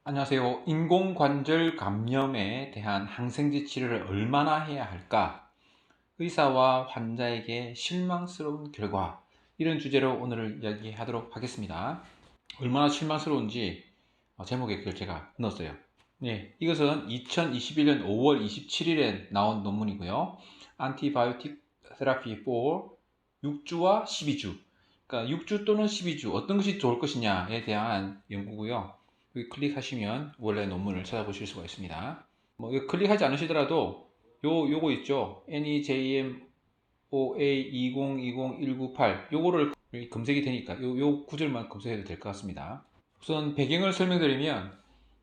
안녕하세요. 인공관절 감염에 대한 항생제 치료를 얼마나 해야 할까? 의사와 환자에게 실망스러운 결과. 이런 주제로 오늘 이야기하도록 하겠습니다. 얼마나 실망스러운지 제목에 그걸 제가 넣었어요. 네, 이것은 2021년 5월 27일에 나온 논문이고요. Antibiotic Therapy for 6주와 12주. 그러니까 6주 또는 12주 어떤 것이 좋을 것이냐에 대한 연구고요. 여기 클릭하시면 원래 논문을 찾아보실 수가 있습니다. 뭐 이거 클릭하지 않으시더라도 요거 있죠. NEJMOA 2020-198 요거를 검색이 되니까 요 구절만 검색해도 될 것 같습니다. 우선 배경을 설명드리면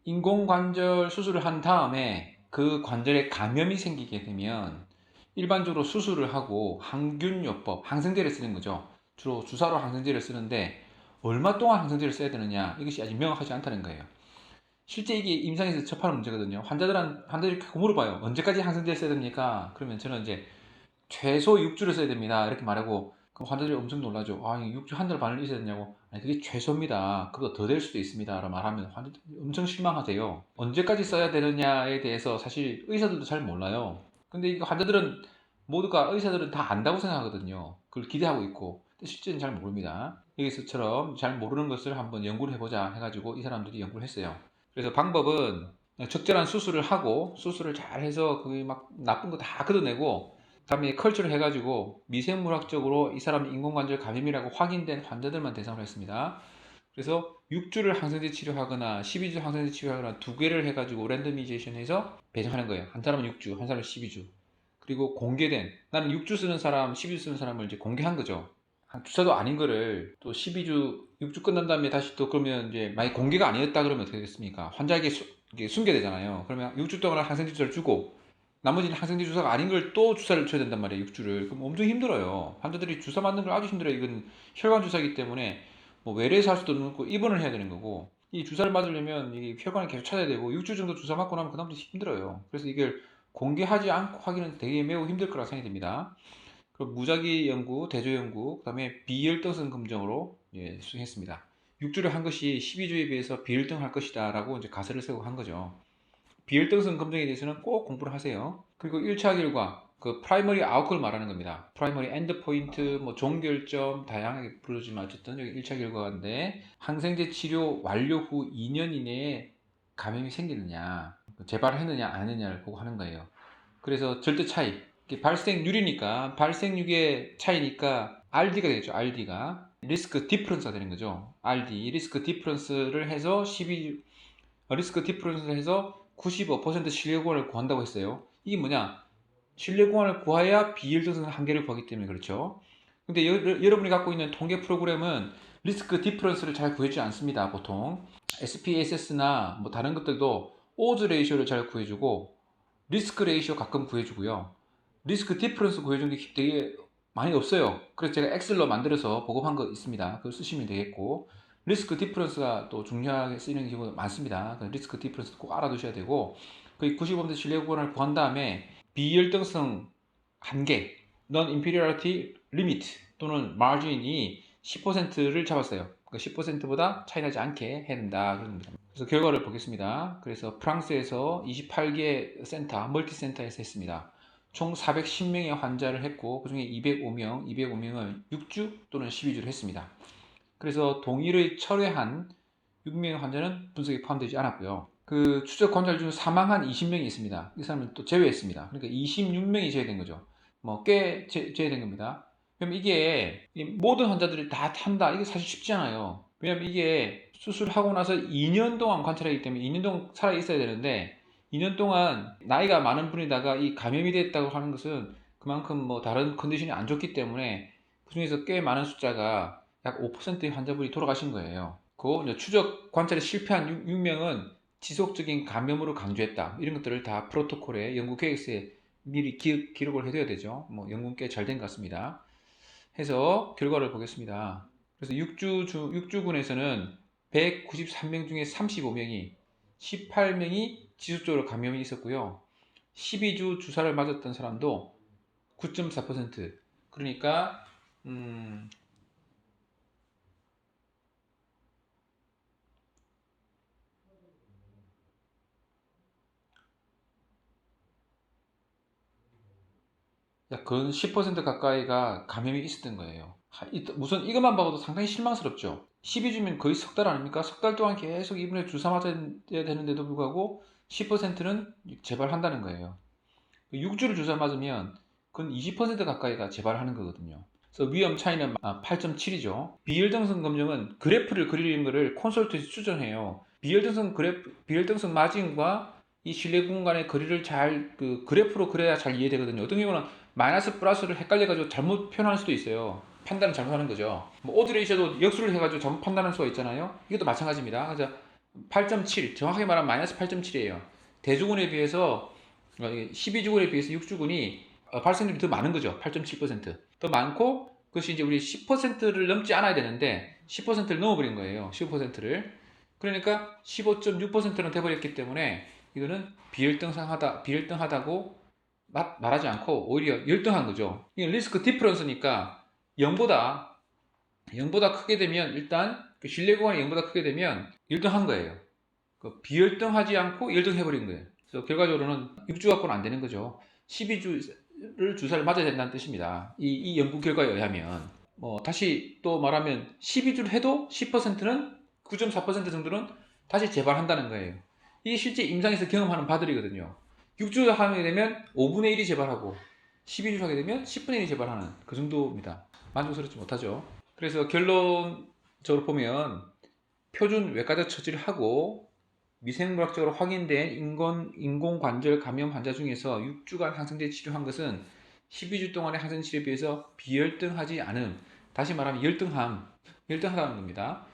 인공관절 수술을 한 다음에 그 관절에 감염이 생기게 되면 일반적으로 수술을 하고 항균요법, 항생제를 쓰는 거죠. 주로 주사로 항생제를 쓰는데 얼마 동안 항생제를 써야 되느냐 이것이 아직 명확하지 않다는 거예요. 실제 이게 임상에서 접하는 문제거든요. 환자들이 물어봐요. 언제까지 항생제를 써야 됩니까? 그러면 저는 이제 최소 6주를 써야 됩니다. 이렇게 말하고 그럼 환자들이 엄청 놀라죠. 아, 6주 한 달 반을 있어야 되냐고. 아니, 그게 최소입니다. 그보다 더 될 수도 있습니다. 라고 말하면 환자들이 엄청 실망하세요. 언제까지 써야 되느냐에 대해서 사실 의사들도 잘 몰라요. 근데 이거 환자들은 모두가 의사들은 다 안다고 생각하거든요. 그걸 기대하고 있고. 근데 실제는 잘 모릅니다. 여기서처럼 잘 모르는 것을 한번 연구를 해보자 해가지고 이 사람들이 연구를 했어요. 그래서 방법은 적절한 수술을 하고 수술을 잘 해서 거기 막 나쁜 거 다 걷어내고 그다음에 컬처를 해가지고 미생물학적으로 이 사람이 인공관절 감염이라고 확인된 환자들만 대상으로 했습니다. 그래서 6주를 항생제 치료하거나 12주 항생제 치료하거나 두 개를 해가지고 랜더미제이션해서 배정하는 거예요. 한 사람은 6주, 한 사람은 12주. 그리고 공개된 나는 6주 쓰는 사람, 12주 쓰는 사람을 이제 공개한 거죠. 주사도 아닌 거를 또 12주, 6주 끝난 다음에 다시 또 그러면 이제 만약 공개가 아니었다 그러면 어떻게 되겠습니까? 환자에게 이게 숨겨야 되잖아요. 그러면 6주 동안 항생제 주사를 주고 나머지는 항생제 주사가 아닌 걸 또 주사를 쳐야 된단 말이에요. 6주를. 그럼 엄청 힘들어요. 환자들이 주사 맞는 걸 아주 힘들어요. 이건 혈관 주사이기 때문에 뭐 외래에서 할 수도 없고 입원을 해야 되는 거고 이 주사를 맞으려면 이 혈관을 계속 찾아야 되고 6주 정도 주사 맞고 나면 그다음부터 힘들어요. 그래서 이걸 공개하지 않고 하기는 되게 매우 힘들 거라 생각이 듭니다. 그리고 무작위 연구, 대조 연구, 그다음에 비혈등성 검정으로 수행했습니다. 6주를 한 것이 12주에 비해서 비혈등할 것이다라고 이제 가설을 세우고 한 거죠. 비혈등성 검정에 대해서는 꼭 공부를 하세요. 그리고 1차 결과, 그 프라이머리 아웃컴을 말하는 겁니다. 프라이머리 엔드 포인트, 뭐 종결점 다양하게 부르지만 어쨌든 여기 1차 결과인데 항생제 치료 완료 후 2년 이내에 감염이 생기느냐, 재발했느냐 안 했느냐를 보고 하는 거예요. 그래서 절대 차이, 발생률이니까 발생률의 차이니까 RD가 되겠죠. RD가 리스크 디퍼런스가 되는 거죠. RD 리스크 디퍼런스를 해서 12 리스크 디퍼런스를 해서 95% 신뢰구간을 구한다고 했어요. 이게 뭐냐? 신뢰구간을 구해야 비일등성 한계를 구하기 때문에 그렇죠. 근데 여러분이 갖고 있는 통계 프로그램은 리스크 디퍼런스를 잘 구해주지 않습니다. 보통 SPSS나 뭐 다른 것들도 오즈 레이쇼를 잘 구해주고 리스크 레이쇼 가끔 구해주고요. 리스크 디퍼런스 구해준 게 되게 많이 없어요. 그래서 제가 엑셀로 만들어서 보급한 거 있습니다. 그거 쓰시면 되겠고 리스크 디퍼런스가 또 중요하게 쓰이는 경우가 많습니다. 리스크 디퍼런스 꼭 알아두셔야 되고 거의 95% 신뢰 구간을 구한 다음에 비열등성 한계 Non-Inferiority Limit 또는 Margin이 10%를 잡았어요. 그 10%보다 차이 나지 않게 해야 된다. 그래서 결과를 보겠습니다. 그래서 프랑스에서 28개 센터, 멀티센터에서 했습니다. 총 410명의 환자를 했고 그 중에 205명을 6주 또는 12주를 했습니다. 그래서 동일의 철회한 6명의 환자는 분석에 포함되지 않았고요. 그 추적 관찰 중 사망한 20명이 있습니다. 이 사람은 또 제외했습니다. 그러니까 26명이 제외된 거죠. 뭐 꽤 제외된 겁니다. 그럼 이게 모든 환자들이 다 탄다. 이게 사실 쉽지 않아요. 왜냐면 이게 수술하고 나서 2년 동안 관찰하기 때문에 2년 동안 살아 있어야 되는데 2년 동안 나이가 많은 분이다가 이 감염이 됐다고 하는 것은 그만큼 뭐 다른 컨디션이 안 좋기 때문에 그 중에서 꽤 많은 숫자가 약 5%의 환자분이 돌아가신 거예요. 그 추적 관찰에 실패한 6명은 지속적인 감염으로 강조했다. 이런 것들을 다 프로토콜에 연구 계획서에 미리 기록을 해둬야 되죠. 뭐 연구는 꽤 잘 된 것 같습니다. 해서 결과를 보겠습니다. 그래서 6주군에서는 193명 중에 35명이 18명이 지속적으로 감염이 있었고요. 12주 주사를 맞았던 사람도 9.4%. 그러니까 음, 약 근 10% 가까이가 감염이 있었던 거예요. 우선 이것만 봐도 상당히 실망스럽죠. 12주면 거의 석 달 아닙니까? 석 달 동안 계속 이분에 주사 맞아야 되는데도 불구하고 10%는 재발한다는 거예요. 6주를 주사 맞으면 그건 20% 가까이가 재발하는 거거든요. 그래서 위험 차이는 8.7이죠. 비혈등성 검정은 그래프를 그리는 것을 콘솔트에서 추천해요. 비혈등성 마진과 이 실내 공간의 거리를 그래프로 그려야 잘 이해되거든요. 어떤 경우는 마이너스 플러스를 헷갈려가지고 잘못 표현할 수도 있어요. 판단을 잘못하는 거죠. 뭐 오드레이셔도 역수를 해가지고 잘못 판단할 수가 있잖아요. 이것도 마찬가지입니다. 그래서 8.7, 정확하게 말하면 마이너스 8.7이에요. 대주군에 비해서 12주군에 비해서 6주군이 발생률이 더 많은 거죠. 8.7%더 많고, 그것이 이제 우리 10%를 넘지 않아야 되는데 10%를 넘어버린 거예요. 15%를. 그러니까 15.6%는 돼버렸기 때문에 이거는 비열등하다고 말하지 않고 오히려 열등한 거죠. 이게 리스크 디퍼런스니까 0보다 크게 되면 일단 그 신뢰 구간이 0보다 크게 되면 열등한 거예요. 비열등하지 않고 열등해버린 거예요. 그래서 결과적으로는 6주 갖고는 안 되는 거죠. 12주를 주사를 맞아야 된다는 뜻입니다. 이 연구 결과에 의하면 다시 또 말하면 12주를 해도 10%는 9.4% 정도는 다시 재발한다는 거예요. 이게 실제 임상에서 경험하는 바들이거든요. 6주 하게 되면 5분의 1이 재발하고 12주 하게 되면 10분의 1이 재발하는 그 정도입니다. 만족스럽지 못하죠. 그래서 결론적으로 보면 표준 외과적 처치를 하고 미생물학적으로 확인된 인공관절 감염 환자 중에서 6주간 항생제 치료한 것은 12주 동안의 항생제 치료에 비해서 비열등하지 않음, 다시 말하면 열등하다는 겁니다.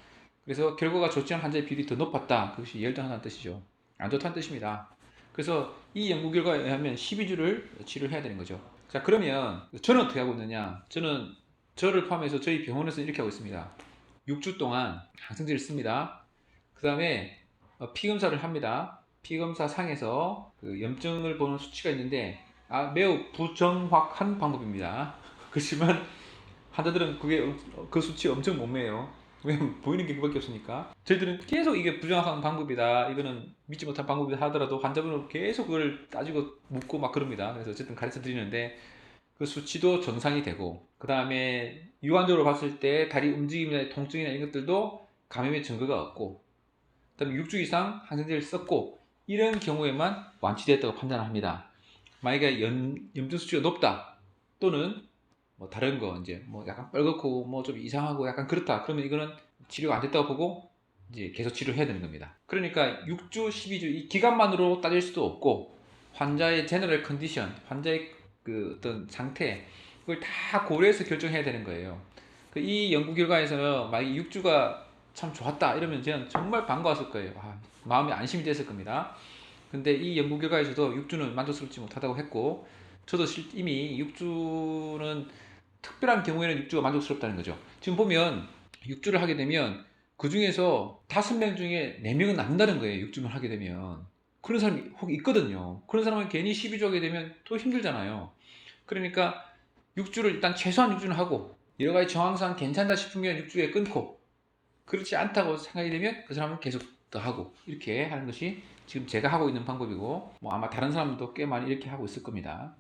그래서 결과가 좋지 않은 환자의 비율이 더 높았다. 그것이 열등하다는 뜻이죠. 안 좋다는 뜻입니다. 그래서 이 연구 결과에 의하면 12주를 치료를 해야 되는 거죠. 자, 그러면 저는 어떻게 하고 있느냐? 저를 포함해서 저희 병원에서 이렇게 하고 있습니다. 6주 동안 항생제를 씁니다. 그 다음에 피검사를 합니다. 피검사 상에서 그 염증을 보는 수치가 있는데 매우 부정확한 방법입니다. 그렇지만 환자들은 그 수치 엄청 못 매요. 왜냐면 보이는 게 그밖에 없으니까. 저희들은 계속 이게 부정확한 방법이다, 이거는 믿지 못한 방법이다 하더라도 환자분은 계속 그걸 따지고 묻고 막 그럽니다. 그래서 어쨌든 가르쳐 드리는데 그 수치도 정상이 되고, 그 다음에 유관적으로 봤을 때 다리 움직임이나 통증이나 이런 것들도 감염의 증거가 없고, 그 다음에 6주 이상 항생제를 썼고, 이런 경우에만 완치됐다고 판단을 합니다. 만약에 염증 수치가 높다, 또는 뭐 다른 거 이제 뭐 약간 뻘겋고 뭐 좀 이상하고 약간 그렇다, 그러면 이거는 치료가 안 됐다고 보고 이제 계속 치료해야 되는 겁니다. 그러니까 6주, 12주 이 기간만으로 따질 수도 없고, 환자의 제너럴 컨디션, 환자의 그 어떤 상태, 그걸 다 고려해서 결정해야 되는 거예요. 이 연구 결과에서 만약에 6주가 참 좋았다 이러면 저는 정말 반가웠을 거예요. 마음이 안심이 됐을 겁니다. 근데 이 연구 결과에서도 6주는 만족스럽지 못하다고 했고, 저도 이미 6주는 특별한 경우에는 6주가 만족스럽다는 거죠. 지금 보면 6주를 하게 되면 그 중에서 5명 중에 4명은 낫는다는 거예요. 6주만 하게 되면. 그런 사람이 혹 있거든요. 그런 사람은 괜히 12주 하게 되면 또 힘들잖아요. 그러니까 6주를 일단 최소한 6주는 하고, 여러 가지 정황상 괜찮다 싶으면 6주에 끊고, 그렇지 않다고 생각이 되면 그 사람은 계속 더 하고, 이렇게 하는 것이 지금 제가 하고 있는 방법이고, 뭐 아마 다른 사람도 꽤 많이 이렇게 하고 있을 겁니다.